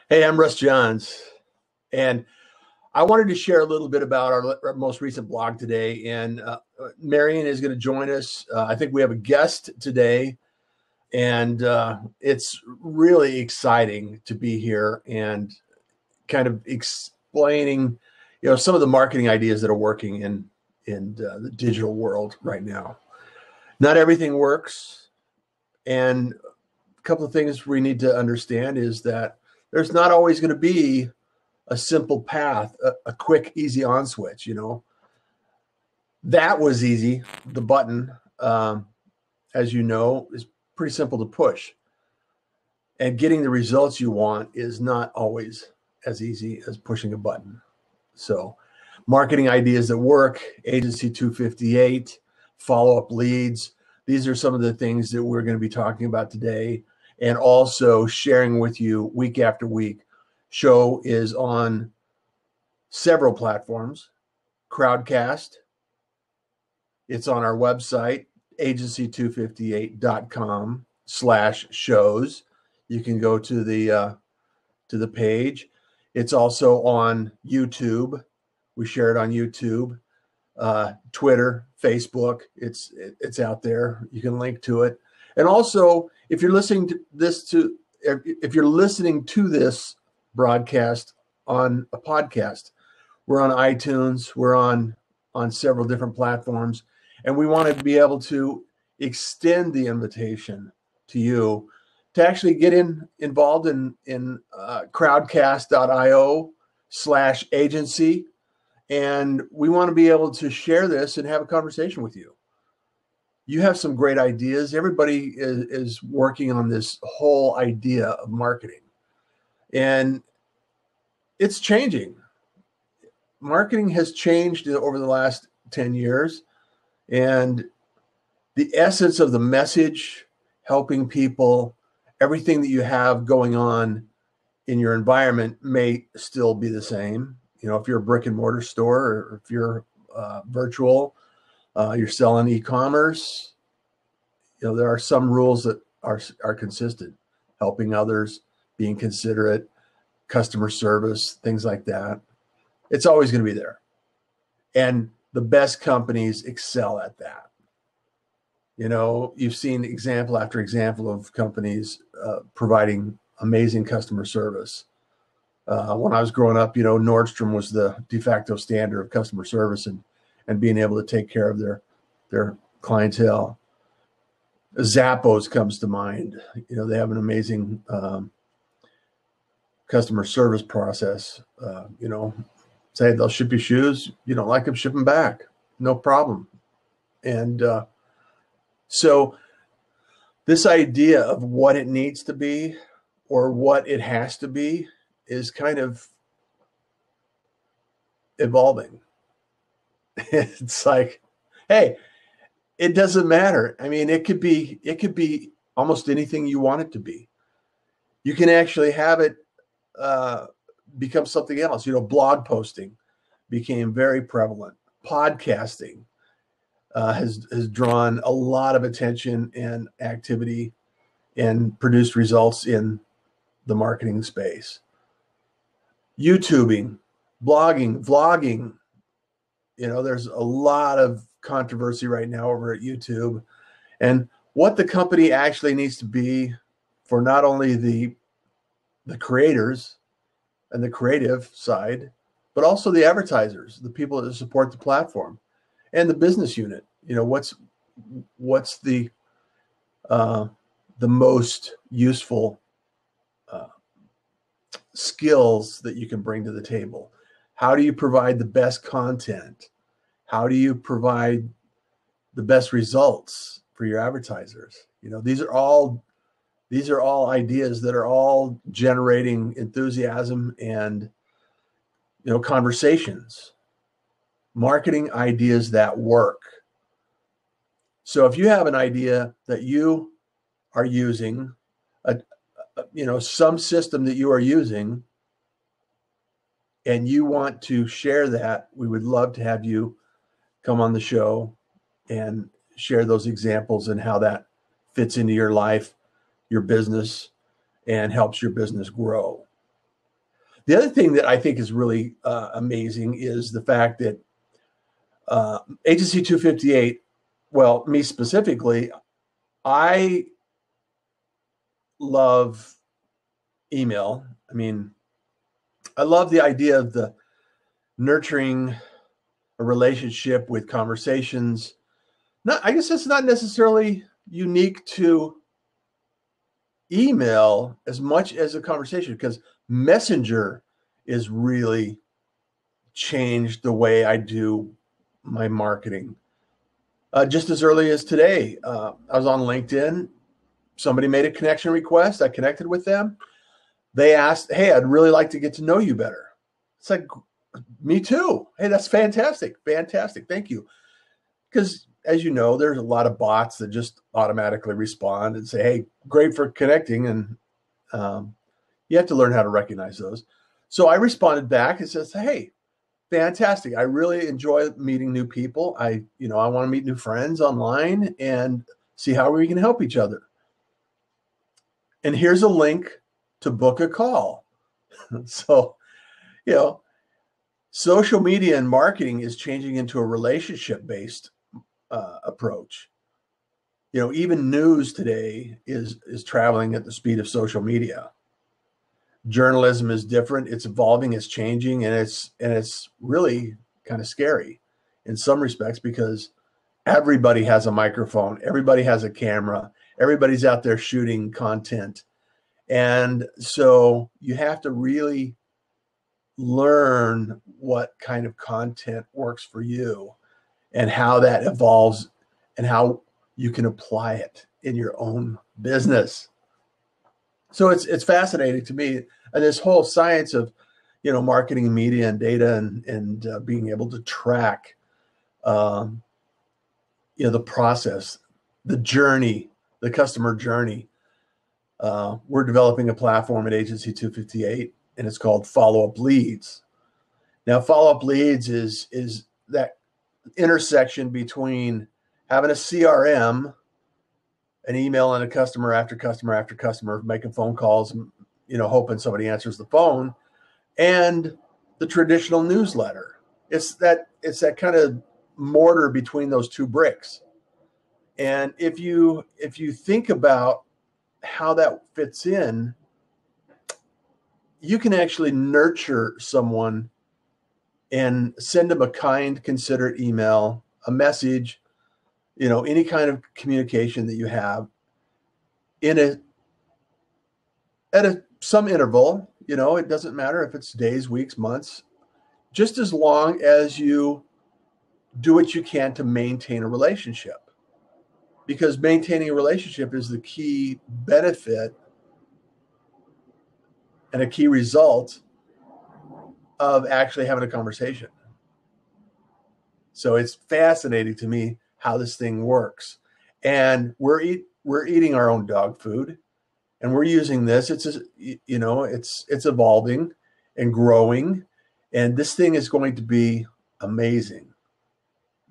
Hey, I'm Russ Johns, and I wanted to share a little bit about our most recent blog today. And Marian is going to join us. I think we have a guest today, and it's really exciting to be here and kind of explaining, some of the marketing ideas that are working in the digital world right now. Not everything works, and a couple of things we need to understand is that there's not always going to be a simple path, a quick, easy on switch. That was easy. The button, as you know, is pretty simple to push. And getting the results you want is not always as easy as pushing a button. So marketing ideas that work, Agency 258, follow-up leads. These are some of the things that we're going to be talking about today, and also sharing with you week after week. Show is on several platforms. Crowdcast. It's on our website, agency258.com/shows. You can go to the page. It's also on YouTube. We share it on YouTube, Twitter, Facebook. It's out there. You can link to it. And also, if you're listening to this broadcast on a podcast, we're on iTunes. We're on several different platforms, and we want to be able to extend the invitation to you to actually get involved in crowdcast.io/agency. And we want to be able to share this and have a conversation with you. You have some great ideas. Everybody is working on this whole idea of marketing, and it's changing. Marketing has changed over the last 10 years, and the essence of the message, helping people, everything that you have going on in your environment may still be the same. If you're a brick and mortar store, or if you're virtual, you're selling e-commerce, there are some rules that are consistent: helping others, being considerate, customer service, things like that. It's always going to be there. And the best companies excel at that. You've seen example after example of companies providing amazing customer service. When I was growing up, Nordstrom was the de facto standard of customer service and being able to take care of their clientele. Zappos comes to mind. They have an amazing customer service process. Say they'll ship you shoes. You don't like them, ship them back. No problem. And so this idea of what it needs to be or what it has to be is kind of evolving. It's like, hey, it doesn't matter. I mean, it could be almost anything you want it to be. You can actually have it become something else. Blog posting became very prevalent. Podcasting has drawn a lot of attention and activity and produced results in the marketing space. YouTubing, blogging, vlogging. There's a lot of controversy right now over at YouTube, and what the company actually needs to be for not only the creators and the creative side, but also the advertisers, the people that support the platform, and the business unit. What's the most useful skills that you can bring to the table? How do you provide the best content? How do you provide the best results for your advertisers? These are all ideas that are all generating enthusiasm and conversations, marketing ideas that work. So if you have an idea that you are using, some system that you are using, and you want to share that, we would love to have you come on the show and share those examples and how that fits into your life your business and helps your business grow. The other thing that I think is really amazing is the fact that Agency 258, well, me specifically, I love email. I mean, I love the idea of the nurturing a relationship with conversations. I guess it's not necessarily unique to email as much as a conversation, because Messenger is really changed the way I do my marketing. Just as early as today, I was on LinkedIn. Somebody made a connection request. I connected with them. They asked, "Hey, I'd really like to get to know you better." It's like, me too. Hey, that's fantastic. Fantastic. Thank you. Because as you know, there's a lot of bots that just automatically respond and say, "Hey, great for connecting." And you have to learn how to recognize those. So I responded back and says, "Hey, fantastic. I really enjoy meeting new people. I want to meet new friends online and see how we can help each other. And here's a link to book a call." So, social media and marketing is changing into a relationship-based approach. Even news today is traveling at the speed of social media. Journalism is different. It's evolving, it's changing, and it's really kind of scary in some respects, because everybody has a microphone, everybody has a camera, everybody's out there shooting content. And so you have to really learn what kind of content works for you and how that evolves and how you can apply it in your own business. So it's fascinating to me, and this whole science of marketing, media, and data, and being able to track the process, the journey, the customer journey. We're developing a platform at Agency 258, and it's called Follow Up Leads. Now, Follow Up Leads is that intersection between having a CRM, an email and a customer after customer after customer, making phone calls, and hoping somebody answers the phone, and the traditional newsletter. It's that kind of mortar between those two bricks. And if you think about how that fits in, you can actually nurture someone and send them a kind, considerate email, a message, any kind of communication that you have at some interval. It doesn't matter if it's days, weeks, months, just as long as you do what you can to maintain a relationship, because maintaining a relationship is the key benefit and a key result of actually having a conversation. So it's fascinating to me how this thing works. And we're eating our own dog food, and we're using this. It's evolving and growing, and this thing is going to be amazing.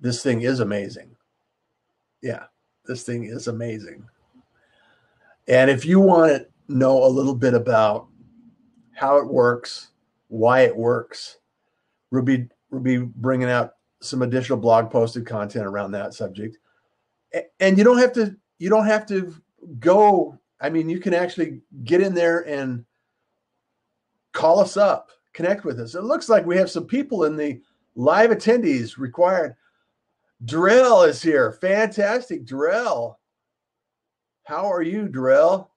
This thing is amazing. Yeah, this thing is amazing. And if you want to know a little bit about how it works, why it works, we'll be bringing out some additional blog posted content around that subject. And you don't have to go. I mean, you can actually get in there and call us up, connect with us. It looks like we have some people in the live attendees required. Darrell is here. Fantastic, Darrell. How are you, Darrell?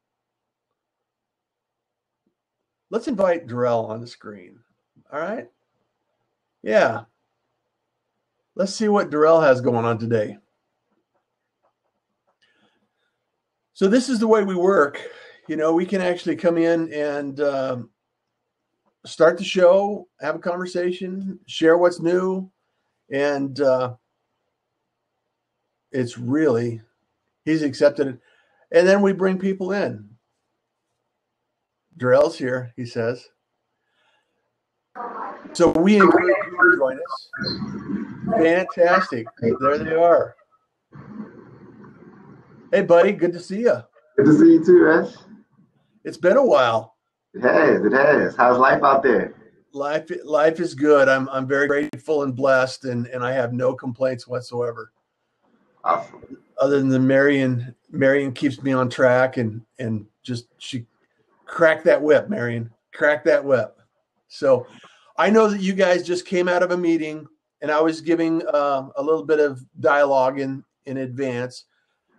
Let's invite Darrell on the screen. All right. Yeah. Let's see what Darrell has going on today. So this is the way we work. We can actually come in and start the show, have a conversation, share what's new. And it's really, he's accepted it. And then we bring people in. Darrell's here, he says. So we encourage you to join us. Fantastic. There they are. Hey, buddy, good to see you. Good to see you too, Russ. It's been a while. It has, it has. How's life out there? Life is good. I'm very grateful and blessed, and I have no complaints whatsoever. Awesome. Other than the Marian keeps me on track, and just she cracked that whip, Marian, crack that whip. So I know that you guys just came out of a meeting, and I was giving a little bit of dialogue in advance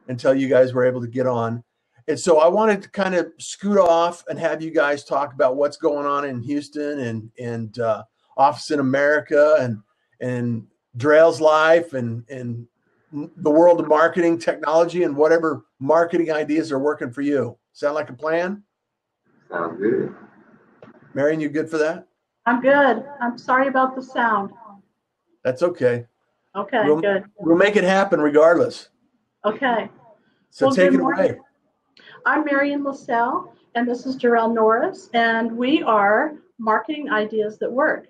until you guys were able to get on. And so I wanted to kind of scoot off and have you guys talk about what's going on in Houston and Office in America and Drell's life and the world of marketing, technology, and whatever marketing ideas are working for you. Sound like a plan? Sounds good. Marian, you good for that? I'm good. I'm sorry about the sound. That's okay. Okay, good. We'll make it happen regardless. Okay. So Well, take good it away. morning. I'm Marian LaSalle, and this is Darrell Norris, and we are Marketing Ideas That Work.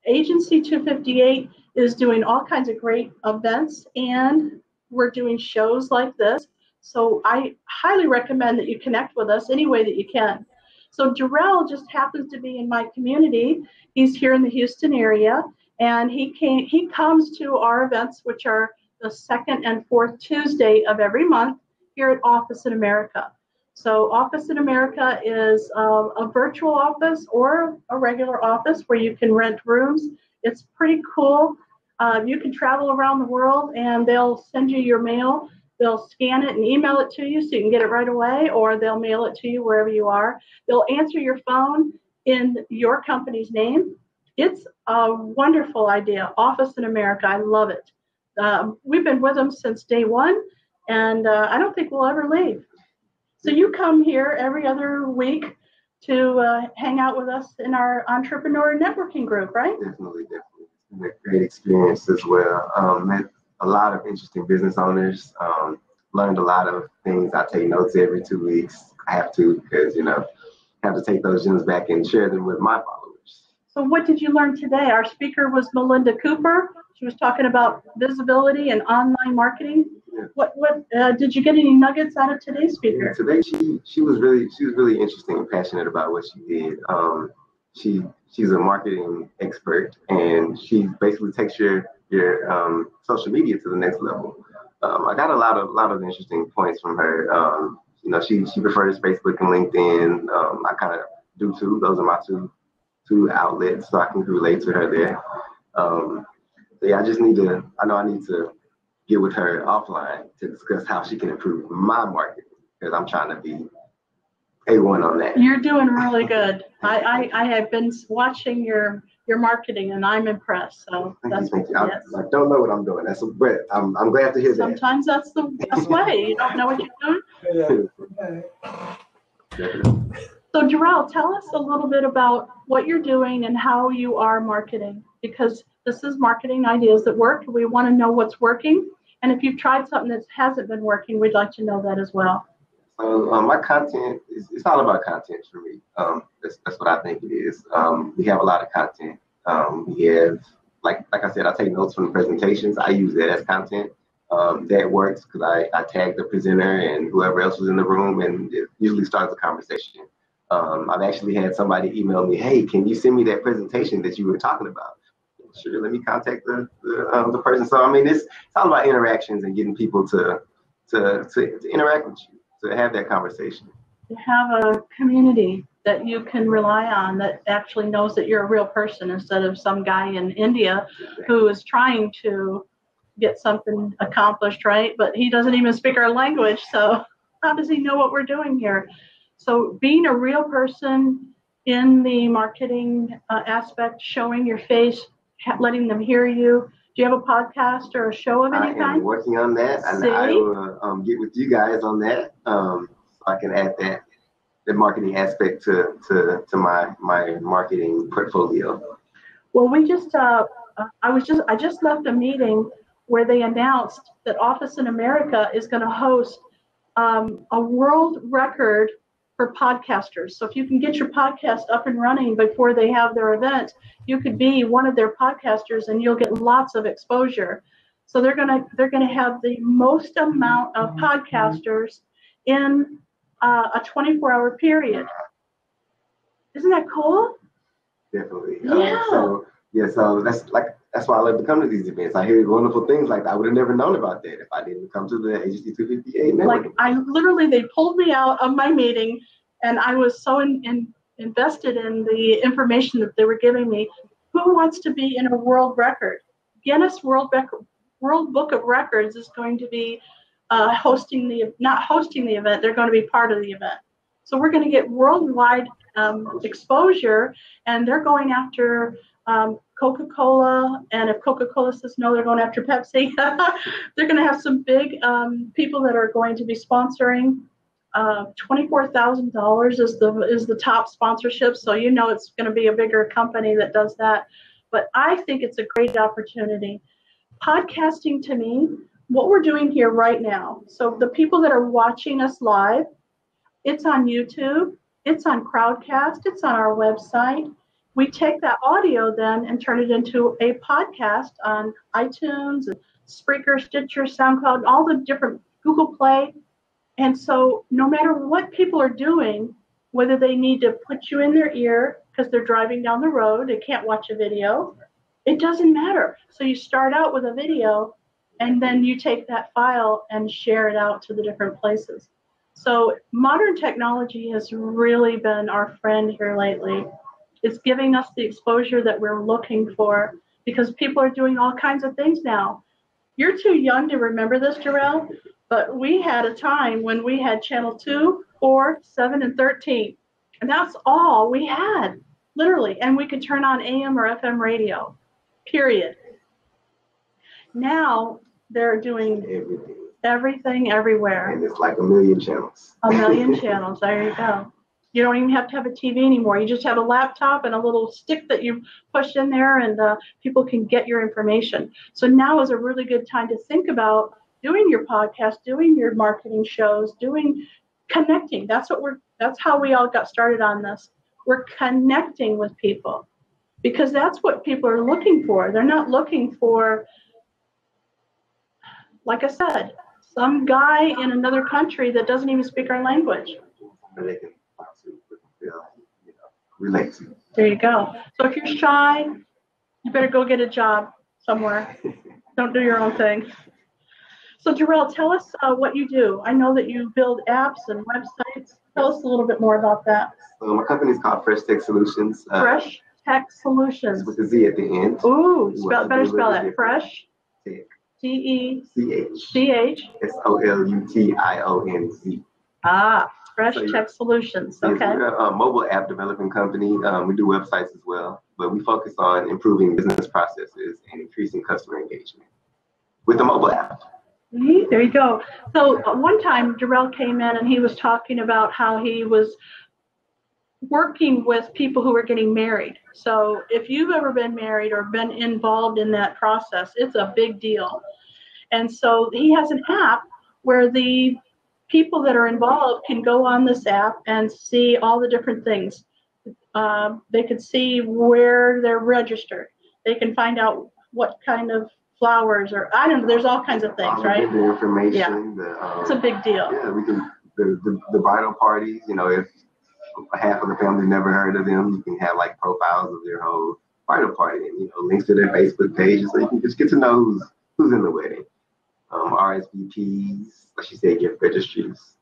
Agency 258 is doing all kinds of great events, and we're doing shows like this. So I highly recommend that you connect with us any way that you can. So Darrell just happens to be in my community. He's here in the Houston area, and he comes to our events, which are the second and fourth Tuesday of every month here at Office in America. So Office in America is a virtual office or a regular office where you can rent rooms. It's pretty cool. You can travel around the world, and they'll send you your mail. They'll scan it and email it to you so you can get it right away, or they'll mail it to you wherever you are. They'll answer your phone in your company's name. It's a wonderful idea. Office in America, I love it. We've been with them since day one, and I don't think we'll ever leave. So you come here every other week to hang out with us in our entrepreneur networking group, right? Definitely. It's been a great experience as well. Met a lot of interesting business owners. Learned a lot of things. I take notes every 2 weeks. I have to because, I have to take those gems back and share them with my followers. So what did you learn today? Our speaker was Melinda Cooper. She was talking about visibility and online marketing. Yeah. What did you get any nuggets out of today's speaker? Yeah, today she was really interesting and passionate about what she did. She's a marketing expert, and she basically takes your social media to the next level. I got a lot of interesting points from her. She prefers Facebook and LinkedIn. I kind of do too. Those are my two outlets, so I can relate to her there. Yeah, I need to get with her offline to discuss how she can improve my marketing, because I'm trying to be A1 on that. You're doing really good. I have been watching your marketing, and I'm impressed. So Thank you. I don't know what I'm doing. But I'm glad to hear that. Sometimes that's the best way. You don't know what you're doing. So Darrell, tell us a little bit about what you're doing and how you are marketing, because this is Marketing Ideas That Work. We want to know what's working. And if you've tried something that hasn't been working, we'd like to know that as well. So my content it's all about content for me. That's what I think it is. We have a lot of content. We have, like I said, I take notes from the presentations. I use that as content. That works because I tag the presenter and whoever else was in the room, and it usually starts a conversation. I've actually had somebody email me, "Hey, can you send me that presentation that you were talking about?" Sure, let me contact the person. So I mean, it's all about interactions and getting people to interact with you, to have that conversation. To have a community that you can rely on that actually knows that you're a real person instead of some guy in India who is trying to get something accomplished, right? But he doesn't even speak our language, so how does he know what we're doing here? So being a real person in the marketing aspect, showing your face, letting them hear you. Do you have a podcast or a show of any kind? I am working on that, and I will get with you guys on that, so I can add the marketing aspect to my marketing portfolio. Well, I just left a meeting where they announced that Office in America is going to host a world record for podcasters. So if you can get your podcast up and running before they have their event, you could be one of their podcasters and you'll get lots of exposure. So they're gonna have the most amount of podcasters in a 24-hour period. Isn't that cool? Definitely. Yeah. So that's why I love to come to these events. I hear wonderful things like that. I would have never known about that if I didn't come to the Agency 258 network. Like they pulled me out of my meeting, and I was so invested in the information that they were giving me. Who wants to be in a world record? Guinness World Book of Records is going to be not hosting the event. They're going to be part of the event. So we're going to get worldwide exposure, and they're going after Coca-Cola, and if Coca-Cola says no, they're going after Pepsi. They're going to have some big people that are going to be sponsoring. $24,000 is the top sponsorship, so you know it's going to be a bigger company that does that. But I think it's a great opportunity. Podcasting, to me, what we're doing here right now, so the people that are watching us live, it's on YouTube, it's on Crowdcast, it's on our website. We take that audio then and turn it into a podcast on iTunes, Spreaker, Stitcher, SoundCloud, all the different Google Play. And so no matter what people are doing, whether they need to put you in their ear because they're driving down the road, they can't watch a video, it doesn't matter. So you start out with a video, and then you take that file and share it out to the different places. So modern technology has really been our friend here lately. It's giving us the exposure that we're looking for because people are doing all kinds of things now. You're too young to remember this, Jarrell, but we had a time when we had channel 2, 4, 7, and 13. And that's all we had, literally. And we could turn on AM or FM radio, period. Now they're doing everything everywhere. And it's like a million channels. A million channels, there you go. You don't even have to have a TV anymore. You just have a laptop and a little stick that you push in there, and people can get your information. So now is a really good time to think about doing your podcast, doing your marketing shows, connecting. That's how we all got started on this. We're connecting with people because that's what people are looking for. They're not looking for, like I said, some guy in another country that doesn't even speak our language. But they can relate to. There you go. So if you're shy, you better go get a job somewhere. Don't do your own thing. So Jarrell, tell us what you do. I know that you build apps and websites. Tell us a little bit more about that. So my company is called Fresh Tech Solutions. Fresh Tech Solutions. With a Z at the end. Ooh, better spell that. Fresh. Tech. T-E-C-H. SOLUTIONZ. Fresh Tech Solutions. Okay. We're a mobile app developing company. We do websites as well, but we focus on improving business processes and increasing customer engagement with the mobile app. There you go. So one time Jarrell came in and he was talking about how he was working with people who were getting married. So if you've ever been married or been involved in that process, it's a big deal. And so he has an app where the people that are involved can go on this app and see all the different things. They can see where they're registered. They can find out what kind of flowers, or I don't know, there's all kinds of things, right? The information. Yeah. It's a big deal. Yeah, we can, the bridal parties, if half of the family never heard of them, you can have like profiles of their whole bridal party and, links to their Facebook pages, so you can just get to know who's in the wedding. RSVPs, like she said, gift registries,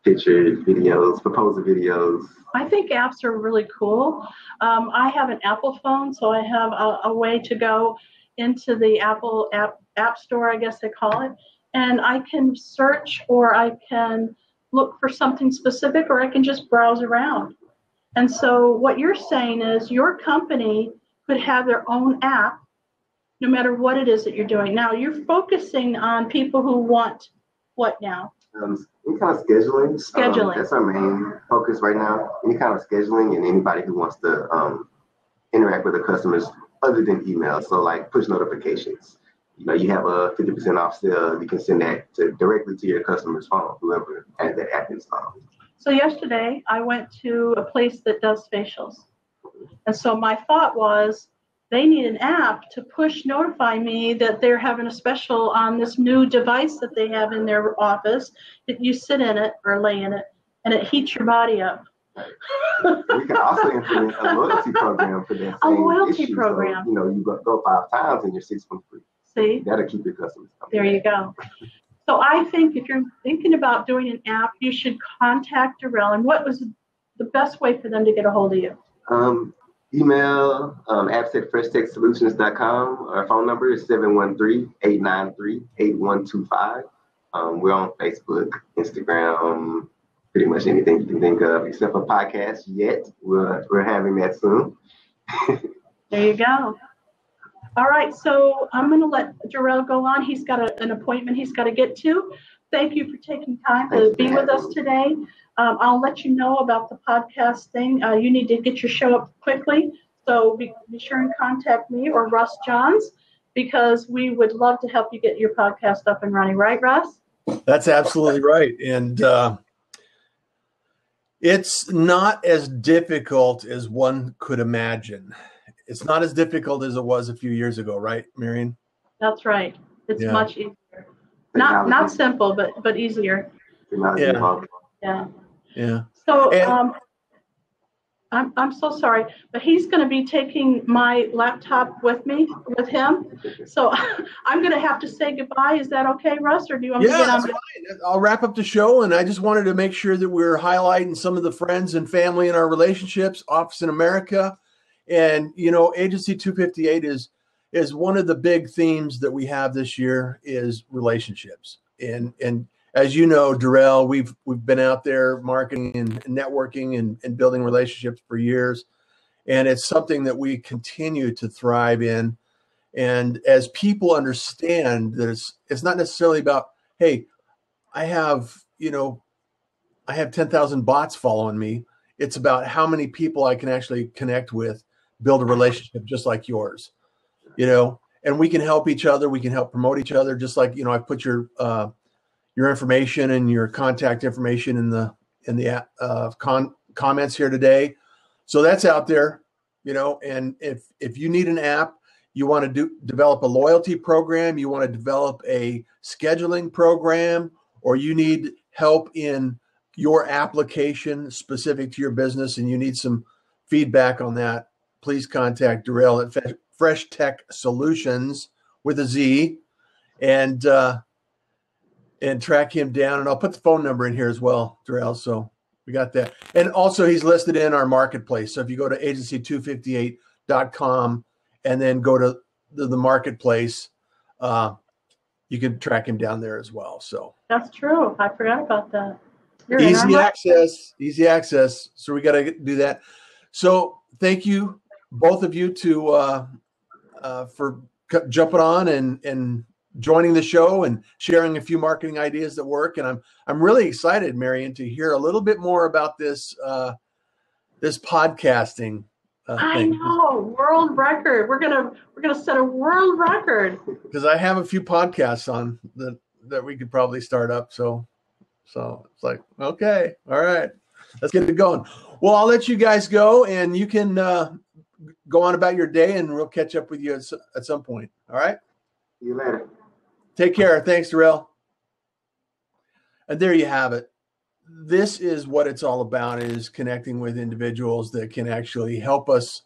pictures, videos, proposal videos. I think apps are really cool. I have an Apple phone, so I have a way to go into the Apple app store, I guess they call it, and I can search, or I can look for something specific, or I can just browse around. And so what you're saying is your company could have their own app no matter what it is that you're doing. Now, you're focusing on people who want what now? Any kind of scheduling. Scheduling. That's our main focus right now. Any kind of scheduling, and anybody who wants to interact with the customers other than email. So like push notifications. You have a 50% off sale. You can send that directly to your customer's phone, whoever has that app installed. So yesterday, I went to a place that does facials. And so my thought was, they need an app to push notify me that they're having a special on this new device that they have in their office, that you sit in it or lay in it, and it heats your body up. We can also implement a loyalty program for that A same loyalty issue. program. So, you go 5 times and you're 6 months free. See? That'll keep your customers coming. There you go. So I think if you're thinking about doing an app, you should contact Darrell. And what was the best way for them to get a hold of you? Email apps@freshtechsolutions.com. Our phone number is 713-893-8125. We're on Facebook, Instagram, pretty much anything you can think of, except for podcasts yet. We're having that soon. There you go. All right, so I'm going to let Darrell go on. He's got an appointment he's got to get to. Thank you for taking time to be with us today. I'll let you know about the podcast thing. You need to get your show up quickly, so be sure and contact me or Russ Johns, because we would love to help you get your podcast up and running. Right, Russ? That's absolutely right. And it's not as difficult as one could imagine. It's not as difficult as it was a few years ago, right, Marian? That's right. It's much easier. Not simple, but easier. Yeah. Yeah. So I'm so sorry, but he's going to be taking my laptop with him. So I'm going to have to say goodbye. Is that okay, Russ, or do you want me to get on? That's fine. I'll wrap up the show, and I just wanted to make sure that we're highlighting some of the friends and family in our relationships, Office in America. And, Agency 258 is one of the big themes that we have this year is relationships. And as you know, Darrell, we've been out there marketing and networking and building relationships for years. And it's something that we continue to thrive in. And as people understand that it's not necessarily about, hey, I have 10,000 bots following me. It's about how many people I can actually connect with, build a relationship just like yours, and we can help each other. We can help promote each other. Just like, I put your information and your contact information in the comments here today. So that's out there, and if you need an app, you want to develop a loyalty program, you want to develop a scheduling program, or you need help in your application specific to your business and you need some feedback on that, please contact Darrell at Fresh Tech Solutions with a Z, and track him down. And I'll put the phone number in here as well, Darrell. So we got that. And also he's listed in our marketplace. So if you go to agency258.com and then go to the marketplace, you can track him down there as well. So that's true. I forgot about that. Easy access. So we got to do that. So thank you, both of you, for jumping on and joining the show and sharing a few marketing ideas that work. And I'm really excited, Marian, to hear a little bit more about this podcasting thing. I know, world record. We're gonna set a world record. Because I have a few podcasts on that we could probably start up. So it's like, okay, all right, let's get it going. Well, I'll let you guys go, and you can go on about your day, and we'll catch up with you at some point. All right? See you later. Take care. Thanks, Darrell. And there you have it. This is what it's all about, is connecting with individuals that can actually help us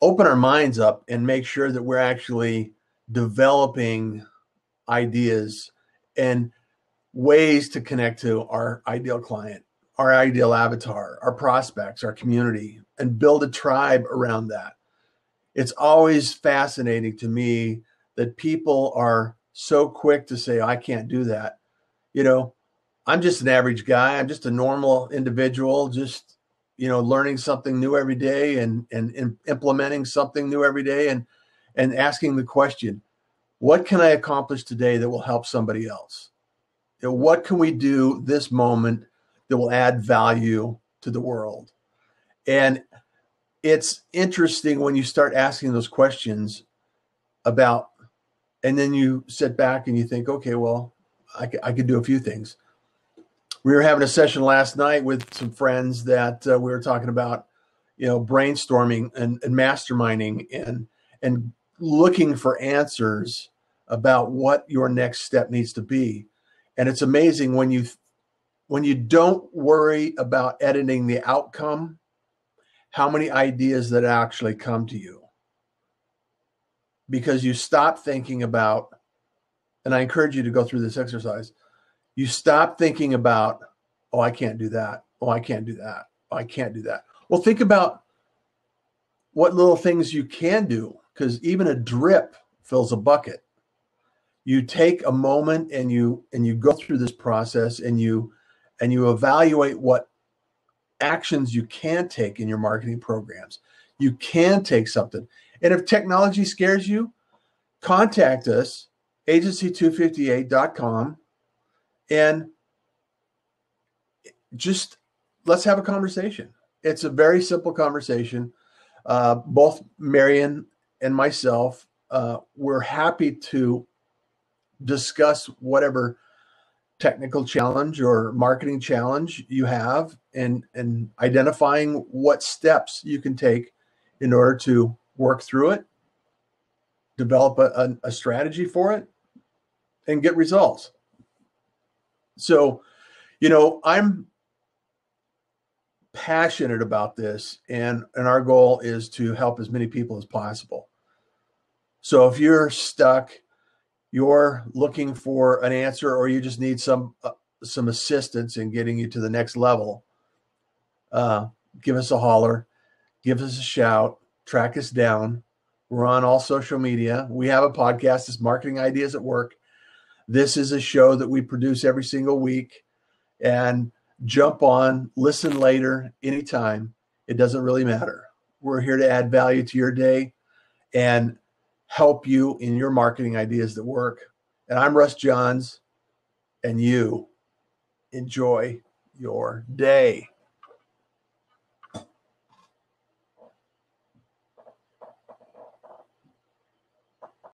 open our minds up and make sure that we're actually developing ideas and ways to connect to our ideal client, our ideal avatar, our prospects, our community, and build a tribe around that. It's always fascinating to me that people are so quick to say, I can't do that. I'm just an average guy. I'm just a normal individual, just, learning something new every day and implementing something new every day and asking the question, what can I accomplish today that will help somebody else? What can we do this moment that will add value to the world? And it's interesting when you start asking those questions about, and then you sit back and you think, okay, well, I could do a few things. We were having a session last night with some friends that we were talking about, brainstorming and masterminding and looking for answers about what your next step needs to be. And it's amazing when you when you don't worry about editing the outcome, how many ideas that actually come to you. Because you stop thinking about, and I encourage you to go through this exercise, you stop thinking about, oh, I can't do that. Oh, I can't do that. Oh, I can't do that. Well, think about what little things you can do, because even a drip fills a bucket. You take a moment and you go through this process and you evaluate what actions you can take in your marketing programs. You can take something. And if technology scares you, contact us, agency258.com, and just let's have a conversation. It's a very simple conversation. Both Marian and myself, we're happy to discuss whatever technical challenge or marketing challenge you have, and identifying what steps you can take in order to work through it, develop a strategy for it, and get results. So, I'm passionate about this, and our goal is to help as many people as possible. So if you're stuck, you're looking for an answer, or you just need some assistance in getting you to the next level, give us a holler, give us a shout, track us down. We're on all social media. We have a podcast. It's Marketing Ideas at Work. This is a show that we produce every single week, and jump on, listen later, anytime. It doesn't really matter. We're here to add value to your day and help you in your marketing ideas that work. And I'm Russ Johns, and you enjoy your day.